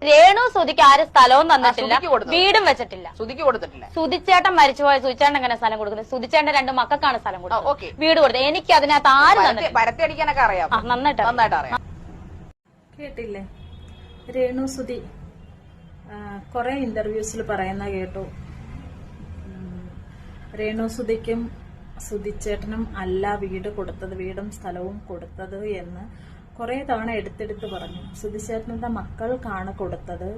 രേണു സുധിക്ക് ആരും സ്ഥലവും തന്നിട്ടില്ല, വീടും വെച്ചിട്ടില്ല. സുധിക്ക് കൊടുത്തിട്ടില്ല. സുധിച്ചേട്ടൻ മരിച്ചുപോയ സുധിച്ചേട്ടൻ എങ്ങനെ സ്ഥലം കൊടുക്കുന്നത്? സുധിച്ചേട്ടന്റെ 2 മക്കൾക്കാണ് സ്ഥലം കൊടുക്കുന്നത്, വീട് കൊടുത്തത്. എനിക്ക് അതിനകത്ത് ആരും പരത്തി അടിക്കാനൊക്കെ അറിയാം, നന്നായിട്ട് അറിയാം. കേട്ടില്ലേ രേണു സുധി കുറെ ഇന്റർവ്യൂസിൽ പറയുന്ന കേട്ടു, രേണു സുധിക്കും സുധിച്ചേട്ടനും അല്ല വീട് കൊടുത്തത്, വീടും സ്ഥലവും കൊടുത്തത് എന്ന് കുറെ തവണ എടുത്തെടുത്ത് പറഞ്ഞു. സുധിച്ചേട്ടന്റെ മക്കൾക്കാണ് കൊടുത്തത്,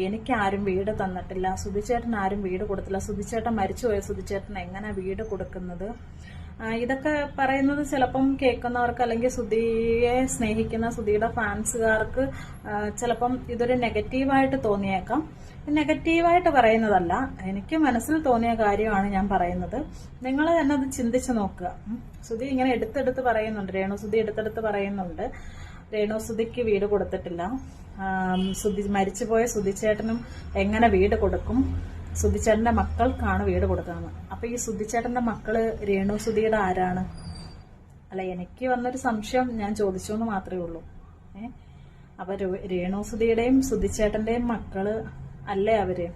എനിക്കാരും വീട് തന്നിട്ടില്ല, സുധിച്ചേട്ടൻ ആരും വീട് കൊടുത്തില്ല, സുധിച്ചേട്ടൻ മരിച്ചുപോയ സുധിച്ചേട്ടൻ എങ്ങനെ വീട് കൊടുക്കുന്നത്? ഇതൊക്കെ പറയുന്നത് ചിലപ്പം കേൾക്കുന്നവർക്ക് അല്ലെങ്കിൽ സുധിയെ സ്നേഹിക്കുന്ന സുധിയുടെ ഫാൻസുകാർക്ക് ചിലപ്പം ഇതൊരു നെഗറ്റീവായിട്ട് തോന്നിയേക്കാം. നെഗറ്റീവായിട്ട് പറയുന്നതല്ല, എനിക്ക് മനസ്സിൽ തോന്നിയ കാര്യമാണ് ഞാൻ പറയുന്നത്. നിങ്ങൾ തന്നെ അത് ചിന്തിച്ചു നോക്കുക. സുധി ഇങ്ങനെ എടുത്തെടുത്ത് പറയുന്നുണ്ട്, രേണു സുധി എടുത്തെടുത്ത് പറയുന്നുണ്ട് രേണു സുധിക്ക് വീട് കൊടുത്തിട്ടില്ല, മരിച്ചുപോയ സുധിച്ചേട്ടനും എങ്ങനെ വീട് കൊടുക്കും, സുധിച്ചേട്ടന്റെ മക്കൾക്കാണ് വീട് കൊടുക്കുന്നത്. അപ്പൊ ഈ സുധിച്ചേട്ടന്റെ മക്കള് രേണു സുധിയുടെ ആരാണ്? അല്ല, എനിക്ക് വന്നൊരു സംശയം ഞാൻ ചോദിച്ചു എന്ന് മാത്രമേ ഉള്ളൂ. അപ്പൊ രേണു സുധിയുടെയും സുധിച്ചേട്ടന്റെയും മക്കള് അല്ലേ അവര്?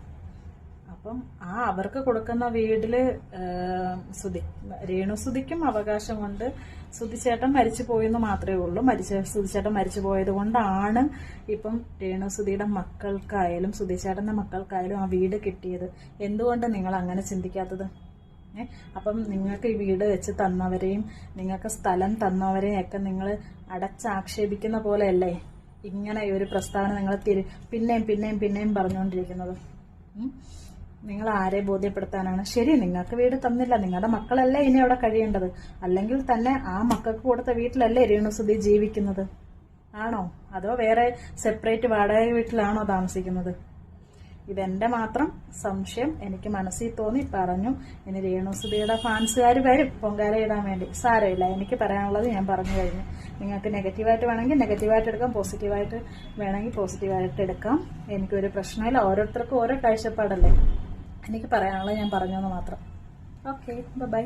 അപ്പം അവർക്ക് കൊടുക്കുന്ന വീട്ടില് രേണു സുധിക്കും അവകാശമുണ്ട്. സുധിച്ചേട്ടൻ മരിച്ചു പോയെന്ന് മാത്രമേ ഉള്ളൂ. സുധിച്ചേട്ടൻ മരിച്ചു പോയത് കൊണ്ടാണ് ഇപ്പം രേണു സുധിയുടെ മക്കൾക്കായാലും സുധിച്ചേട്ടന്റെ മക്കൾക്കായാലും ആ വീട് കിട്ടിയത്. എന്തുകൊണ്ട് നിങ്ങൾ അങ്ങനെ ചിന്തിക്കാത്തത്? അപ്പം നിങ്ങൾക്ക് ഈ വീട് വെച്ച് തന്നവരെയും നിങ്ങൾക്ക് സ്ഥലം തന്നവരെയും ഒക്കെ നിങ്ങൾ അടച്ചാക്ഷേപിക്കുന്ന പോലെയല്ലേ ഇങ്ങനെ ഒരു പ്രസ്താവന നിങ്ങൾ പിന്നെയും പറഞ്ഞുകൊണ്ടിരിക്കുന്നത്? നിങ്ങൾ ആരെ ബോധ്യപ്പെടുത്താനാണ്? ശരി, നിങ്ങൾക്ക് വീട് തന്നില്ല, നിങ്ങളുടെ മക്കളല്ലേ ഇനി അവിടെ കഴിയേണ്ടത്. അല്ലെങ്കിൽ തന്നെ ആ മക്കൾക്ക് കൊടുത്ത വീട്ടിലല്ലേ രേണു സുധി ജീവിക്കുന്നത്? ആണോ? അതോ വേറെ സെപ്പറേറ്റ് വാടക വീട്ടിലാണോ താമസിക്കുന്നത്? ഇതെന്റെ മാത്രം സംശയം, എനിക്ക് മനസ്സിൽ തോന്നി പറഞ്ഞു. ഇനി രേണു സുധിയുടെ ഫാൻസുകാർ വരും പൊങ്കാല ഇടാൻ വേണ്ടി. സാരമില്ല, എനിക്ക് പറയാനുള്ളത് ഞാൻ പറഞ്ഞു കഴിഞ്ഞു. നിങ്ങൾക്ക് നെഗറ്റീവായിട്ട് വേണമെങ്കിൽ നെഗറ്റീവായിട്ട് എടുക്കാം, പോസിറ്റീവായിട്ട് വേണമെങ്കിൽ പോസിറ്റീവായിട്ട് എടുക്കാം. എനിക്കൊരു പ്രശ്നമില്ല. ഓരോരുത്തർക്കും ഓരോ കാഴ്ചപ്പാടല്ലേ. എനിക്ക് പറയാനുള്ളത് ഞാൻ പറഞ്ഞെന്ന് മാത്രം. Okay, by.